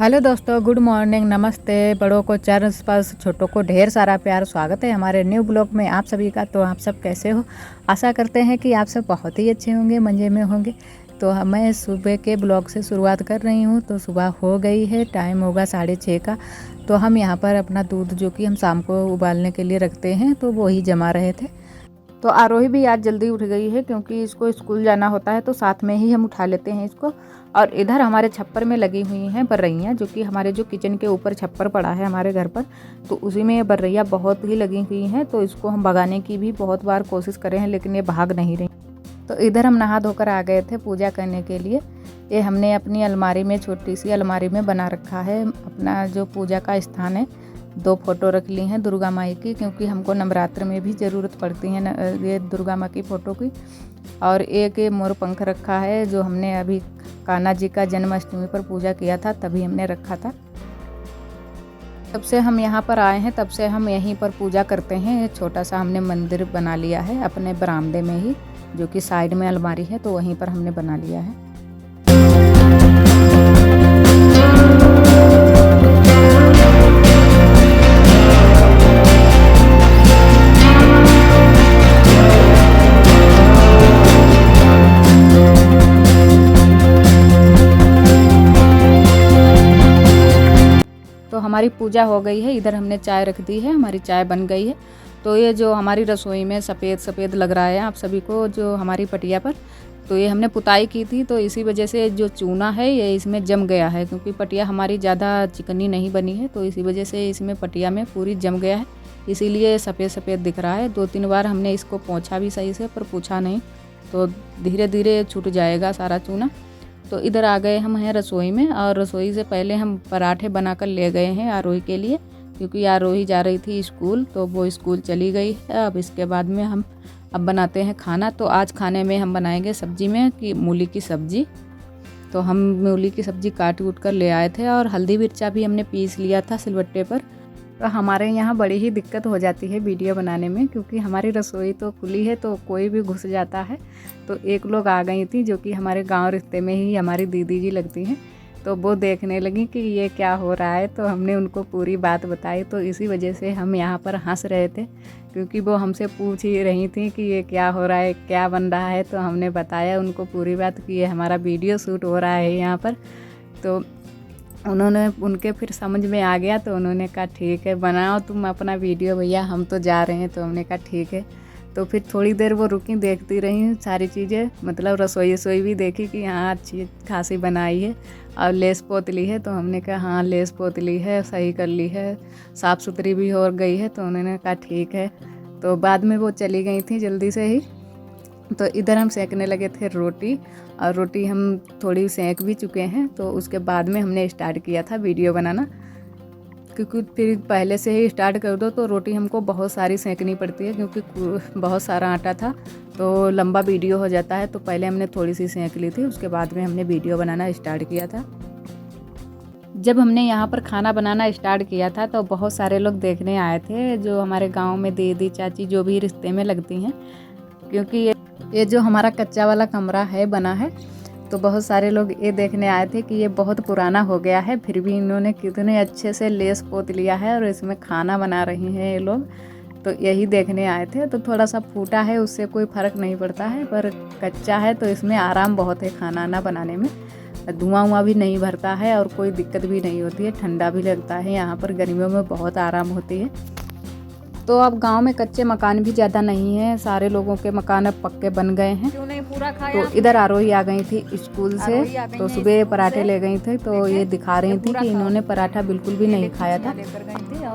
Hello दोस्तों, good morning, नमस्ते। बड़ों को चरण स्पर्श, छोटों को ढेर सारा प्यार। स्वागत है हमारे न्यू ब्लॉग में आप सभी का। तो आप सब कैसे हो? आशा करते हैं कि आप सब बहुत ही अच्छे होंगे, मज़े में होंगे। तो मैं सुबह के ब्लॉग से शुरुआत कर रही हूँ। तो सुबह हो गई है, टाइम होगा 6:30 का। तो हम यहाँ पर अपना दूध जो कि हम शाम को उबालने के लिए रखते हैं, तो वही जमा रहे थे। तो आरोही भी आज जल्दी उठ गई है क्योंकि इसको स्कूल जाना होता है, तो साथ में ही हम उठा लेते हैं इसको। और इधर हमारे छप्पर में लगी हुई हैं बर्रैयाँ, जो कि हमारे जो किचन के ऊपर छप्पर पड़ा है हमारे घर पर, तो उसी में ये बर्रैयाँ बहुत ही लगी हुई हैं। तो इसको हम भगाने की भी बहुत बार कोशिश कर रहे हैं, लेकिन ये भाग नहीं रही। तो इधर हम नहा धोकर आ गए थे पूजा करने के लिए। ये हमने अपनी अलमारी में, छोटी सी अलमारी में बना रखा है अपना जो पूजा का स्थान है। 2 फोटो रख ली हैं दुर्गा माई की, क्योंकि हमको नवरात्र में भी ज़रूरत पड़ती है ये दुर्गा माँ की फ़ोटो की। और एक ये मोर पंख रखा है, जो हमने अभी कान्हा जी का जन्माष्टमी पर पूजा किया था तभी हमने रखा था। तब से हम यहाँ पर आए हैं, तब से हम यहीं पर पूजा करते हैं। ये छोटा सा हमने मंदिर बना लिया है अपने बरामदे में ही, जो कि साइड में अलमारी है, तो वहीं पर हमने बना लिया है। तो हमारी पूजा हो गई है। इधर हमने चाय रख दी है, हमारी चाय बन गई है। तो ये जो हमारी रसोई में सफ़ेद सफ़ेद लग रहा है आप सभी को, जो हमारी पटिया पर, तो ये हमने पुताई की थी, तो इसी वजह से जो चूना है ये इसमें जम गया है, क्योंकि पटिया हमारी ज़्यादा चिकनी नहीं बनी है, तो इसी वजह से इसमें पटिया में पूरी जम गया है, इसीलिए सफ़ेद सफ़ेद दिख रहा है। 2-3 बार हमने इसको पोंछा भी सही से, पर पूछा नहीं, तो धीरे धीरे छूट जाएगा सारा चूना। तो इधर आ गए हम हैं रसोई में, और रसोई से पहले हम पराठे बनाकर ले गए हैं आरोही के लिए, क्योंकि आरोही जा रही थी स्कूल, तो वो स्कूल चली गई है। अब इसके बाद में हम अब बनाते हैं खाना। तो आज खाने में हम बनाएंगे सब्जी में कि मूली की सब्ज़ी। तो हम मूली की सब्ज़ी काट कूट कर ले आए थे, और हल्दी मिर्चा भी हमने पीस लिया था सिलबट्टे पर। तो हमारे यहाँ बड़ी ही दिक्कत हो जाती है वीडियो बनाने में, क्योंकि हमारी रसोई तो खुली है, तो कोई भी घुस जाता है। तो एक लोग आ गई थी, जो कि हमारे गांव रिश्ते में ही हमारी दीदी जी लगती हैं, तो वो देखने लगी कि ये क्या हो रहा है। तो हमने उनको पूरी बात बताई, तो इसी वजह से हम यहाँ पर हंस रहे थे, क्योंकि वो हमसे पूछ ही रही थी कि ये क्या हो रहा है, क्या बन रहा है। तो हमने बताया उनको पूरी बात कि ये हमारा वीडियो शूट हो रहा है यहाँ पर। तो उनके फिर समझ में आ गया, तो उन्होंने कहा ठीक है, बनाओ तुम अपना वीडियो भैया, हम तो जा रहे हैं। तो हमने कहा ठीक है। तो फिर थोड़ी देर वो रुकी, देखती रही सारी चीज़ें, मतलब रसोई भी देखी कि हाँ अच्छी खासी बनाई है, और लेस पोत ली है। तो हमने कहा हाँ लेस पोत ली है, सही कर ली है, साफ़ सुथरी भी हो गई है। तो उन्होंने कहा ठीक है। तो बाद में वो चली गई थी जल्दी से ही। तो इधर हम सेकने लगे थे रोटी, और रोटी हम थोड़ी सेक भी चुके हैं। तो उसके बाद में हमने स्टार्ट किया था वीडियो बनाना, क्योंकि फिर पहले से ही स्टार्ट कर दो तो रोटी हमको बहुत सारी सेकनी पड़ती है, क्योंकि बहुत सारा आटा था, तो लंबा वीडियो हो जाता है। तो पहले हमने थोड़ी सी सेक ली थी, उसके बाद में हमने वीडियो बनाना स्टार्ट किया था। जब हमने यहाँ पर खाना बनाना स्टार्ट किया था, तो बहुत सारे लोग देखने आए थे, जो हमारे गाँव में दीदी चाची जो भी रिश्ते में लगती हैं, क्योंकि ये जो हमारा कच्चा वाला कमरा है बना है, तो बहुत सारे लोग ये देखने आए थे कि ये बहुत पुराना हो गया है, फिर भी इन्होंने कितने अच्छे से लेस पोत लिया है, और इसमें खाना बना रही हैं ये लोग। तो यही देखने आए थे। तो थोड़ा सा फूटा है, उससे कोई फ़र्क नहीं पड़ता है, पर कच्चा है तो इसमें आराम बहुत है खाना बनाने में। धुआं भी नहीं भरता है, और कोई दिक्कत भी नहीं होती है, ठंडा भी लगता है। यहाँ पर गर्मियों में बहुत आराम होती है। तो अब गांव में कच्चे मकान भी ज़्यादा नहीं है, सारे लोगों के मकान अब पक्के बन गए हैं। तो इधर आरोही आ गई थी स्कूल से, तो सुबह पराठे ले गई थी। तो ये दिखा रही थी कि इन्होंने पराठा बिल्कुल भी नहीं खाया था।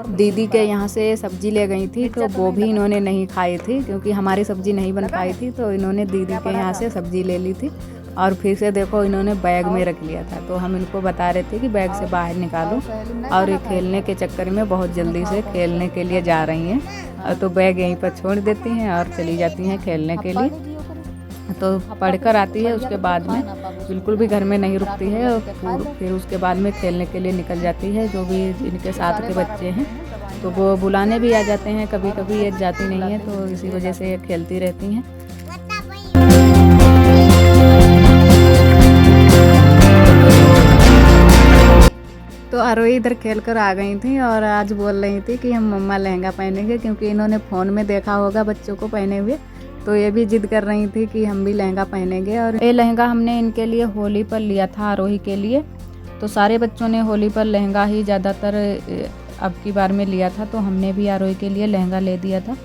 दीदी के यहाँ से सब्जी ले गई थी, तो वो भी इन्होंने नहीं खाई थी, क्योंकि हमारी सब्जी नहीं बन पाई थी। तो इन्होंने दीदी के यहाँ से सब्जी ले ली थी, और फिर से देखो इन्होंने बैग में रख लिया था। तो हम इनको बता रहे थे कि बैग से बाहर निकालो, और ये खेलने के चक्कर में बहुत जल्दी से खेलने के लिए जा रही हैं, और तो बैग यहीं पर छोड़ देती हैं और चली जाती हैं खेलने के लिए। तो पढ़कर आती है, उसके बाद में बिल्कुल भी घर में नहीं रुकती है, और फिर उसके बाद में खेलने के लिए निकल जाती है। जो भी इनके साथ के बच्चे हैं, तो वो बुलाने भी आ जाते हैं कभी कभी, ये जाती नहीं है, तो इसी वजह से ये खेलती रहती हैं। तो आरोही इधर खेल कर आ गई थी और आज बोल रही थी कि हम मम्मा लहंगा पहनेंगे, क्योंकि इन्होंने फ़ोन में देखा होगा बच्चों को पहने हुए, तो ये भी जिद कर रही थी कि हम भी लहंगा पहनेंगे। और ये लहंगा हमने इनके लिए होली पर लिया था, आरोही के लिए। तो सारे बच्चों ने होली पर लहंगा ही ज़्यादातर अब की बार में लिया था, तो हमने भी आरोही के लिए लहंगा ले दिया था।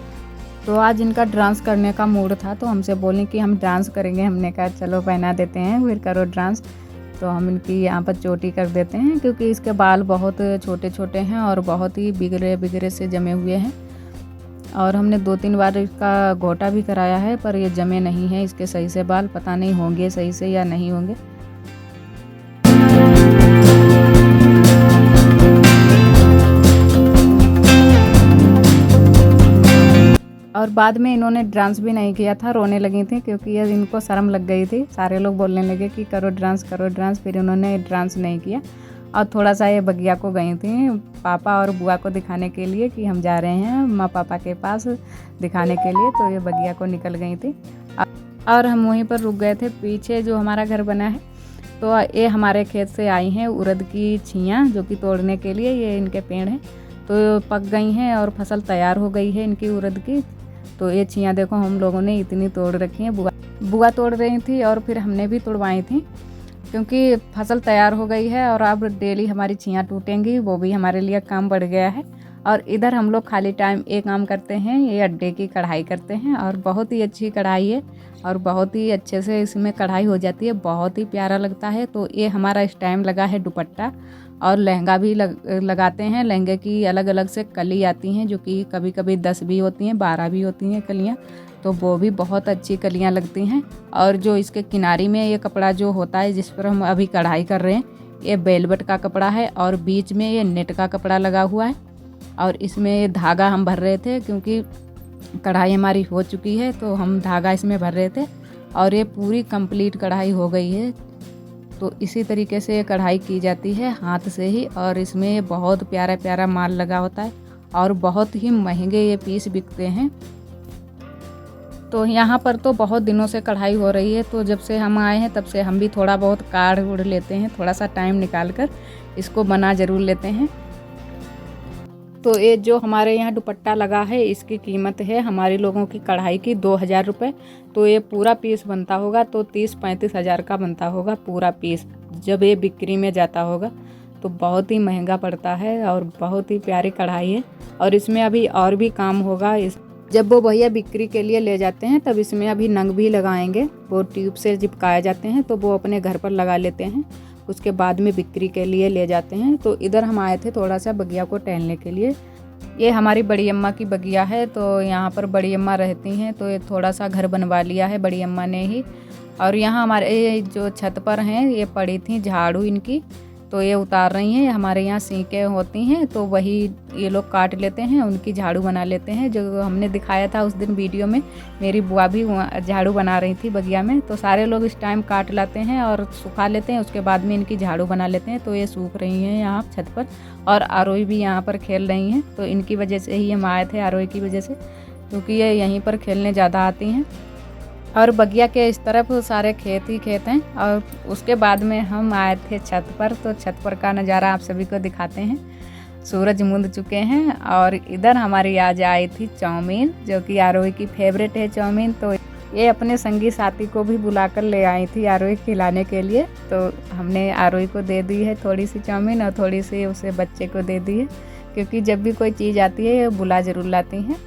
तो आज इनका डांस करने का मूड था, तो हमसे बोली कि हम डांस करेंगे। हमने कहा चलो पहना देते हैं, फिर करो डांस। तो हम इनकी यहाँ पर चोटी कर देते हैं, क्योंकि इसके बाल बहुत छोटे छोटे हैं और बहुत ही बिगड़े बिगड़े से जमे हुए हैं। और हमने 2-3 बार इसका गोटा भी कराया है, पर ये जमे नहीं है इसके सही से बाल। पता नहीं होंगे सही से या नहीं होंगे। और बाद में इन्होंने डांस भी नहीं किया था, रोने लगी थी, क्योंकि ये इनको शर्म लग गई थी। सारे लोग बोलने लगे कि करो डांस करो डांस, फिर इन्होंने डांस नहीं किया। और थोड़ा सा ये बगिया को गई थी पापा और बुआ को दिखाने के लिए कि हम जा रहे हैं माँ पापा के पास दिखाने के लिए, तो ये बगिया को निकल गई थी। और हम वहीं पर रुक गए थे। पीछे जो हमारा घर बना है, तो ये हमारे खेत से आई हैं उड़द की छियाँ, जो कि तोड़ने के लिए ये इनके पेड़ हैं, तो पक गई हैं और फसल तैयार हो गई है इनकी उड़द की। तो ये छियाँ देखो हम लोगों ने इतनी तोड़ रखी हैं। बुआ तोड़ रही थी और फिर हमने भी तोड़वाई थी, क्योंकि फसल तैयार हो गई है और अब डेली हमारी छियाँ टूटेंगी, वो भी हमारे लिए काम बढ़ गया है। और इधर हम लोग खाली टाइम एक काम करते हैं, ये अड्डे की कढ़ाई करते हैं। और बहुत ही अच्छी कढ़ाई है और बहुत ही अच्छे से इसमें कढ़ाई हो जाती है, बहुत ही प्यारा लगता है। तो ये हमारा इस टाइम लगा है दुपट्टा, और लहंगा भी लगाते हैं। लहंगे की अलग अलग से कली आती हैं, जो कि कभी कभी 10 भी होती हैं, 12 भी होती हैं कलियाँ, तो वो भी बहुत अच्छी कलियाँ लगती हैं। और जो इसके किनारी में ये कपड़ा जो होता है जिस पर हम अभी कढ़ाई कर रहे हैं, ये वेलवेट का कपड़ा है और बीच में ये नेट का कपड़ा लगा हुआ है। और इसमें धागा हम भर रहे थे, क्योंकि कढ़ाई हमारी हो चुकी है, तो हम धागा इसमें भर रहे थे और ये पूरी कंप्लीट कढ़ाई हो गई है। तो इसी तरीके से ये कढ़ाई की जाती है हाथ से ही, और इसमें बहुत प्यारा प्यारा माल लगा होता है और बहुत ही महंगे ये पीस बिकते हैं। तो यहाँ पर तो बहुत दिनों से कढ़ाई हो रही है, तो जब से हम आए हैं तब से हम भी थोड़ा बहुत काढ़ उड़ लेते हैं, थोड़ा सा टाइम निकाल कर इसको बना ज़रूर लेते हैं। तो ये जो हमारे यहाँ दुपट्टा लगा है, इसकी कीमत है हमारे लोगों की कढ़ाई की 2000 रुपये। तो ये पूरा पीस बनता होगा तो 30-35 हज़ार का बनता होगा पूरा पीस, जब ये बिक्री में जाता होगा। तो बहुत ही महंगा पड़ता है और बहुत ही प्यारी कढ़ाई है। और इसमें अभी और भी काम होगा, जब वो भैया बिक्री के लिए ले जाते हैं तब इसमें अभी नंग भी लगाएंगे। वो ट्यूब से चिपकाए जाते हैं, तो वो अपने घर पर लगा लेते हैं, उसके बाद में बिक्री के लिए ले जाते हैं। तो इधर हम आए थे थोड़ा सा बगिया को टहलने के लिए। ये हमारी बड़ी अम्मा की बगिया है, तो यहाँ पर बड़ी अम्मा रहती हैं, तो ये थोड़ा सा घर बनवा लिया है बड़ी अम्मा ने ही। और यहाँ हमारे जो छत पर हैं, ये पड़ी थी झाड़ू इनकी, तो ये उतार रही हैं। हमारे यहाँ सीकें होती हैं, तो वही ये लोग काट लेते हैं, उनकी झाड़ू बना लेते हैं, जो हमने दिखाया था उस दिन वीडियो में। मेरी बुआ भी झाड़ू बना रही थी बगिया में। तो सारे लोग इस टाइम काट लाते हैं और सुखा लेते हैं, उसके बाद में इनकी झाड़ू बना लेते हैं। तो ये सूख रही हैं यहाँ छत पर, और आरोही भी यहाँ पर खेल रही हैं। तो इनकी वजह से ही हम आए थे, आरोही की वजह से, क्योंकि ये यहीं पर खेलने ज़्यादा आती हैं। और बगिया के इस तरफ सारे खेत ही खेत हैं। और उसके बाद में हम आए थे छत पर, तो छत पर का नज़ारा आप सभी को दिखाते हैं। सूरज मुंद चुके हैं और इधर हमारी आज आई थी चाउमीन, जो कि आरोही की फेवरेट है चाउमीन। तो ये अपने संगी साथी को भी बुलाकर ले आई थी आरोही खिलाने के लिए। तो हमने आरोही को दे दी है थोड़ी सी चाउमीन और थोड़ी सी उसे बच्चे को दे दी है, क्योंकि जब भी कोई चीज़ आती है ये बुला ज़रूर लाती हैं।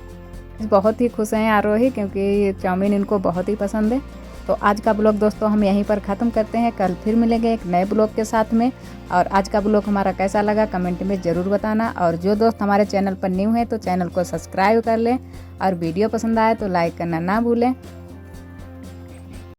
बहुत ही खुश हैं आरोही, क्योंकि ये चाउमीन इनको बहुत ही पसंद है। तो आज का ब्लॉग दोस्तों हम यहीं पर ख़त्म करते हैं, कल फिर मिलेंगे एक नए ब्लॉग के साथ में। और आज का ब्लॉग हमारा कैसा लगा कमेंट में ज़रूर बताना। और जो दोस्त हमारे चैनल पर न्यू हैं तो चैनल को सब्सक्राइब कर लें, और वीडियो पसंद आए तो लाइक करना ना भूलें।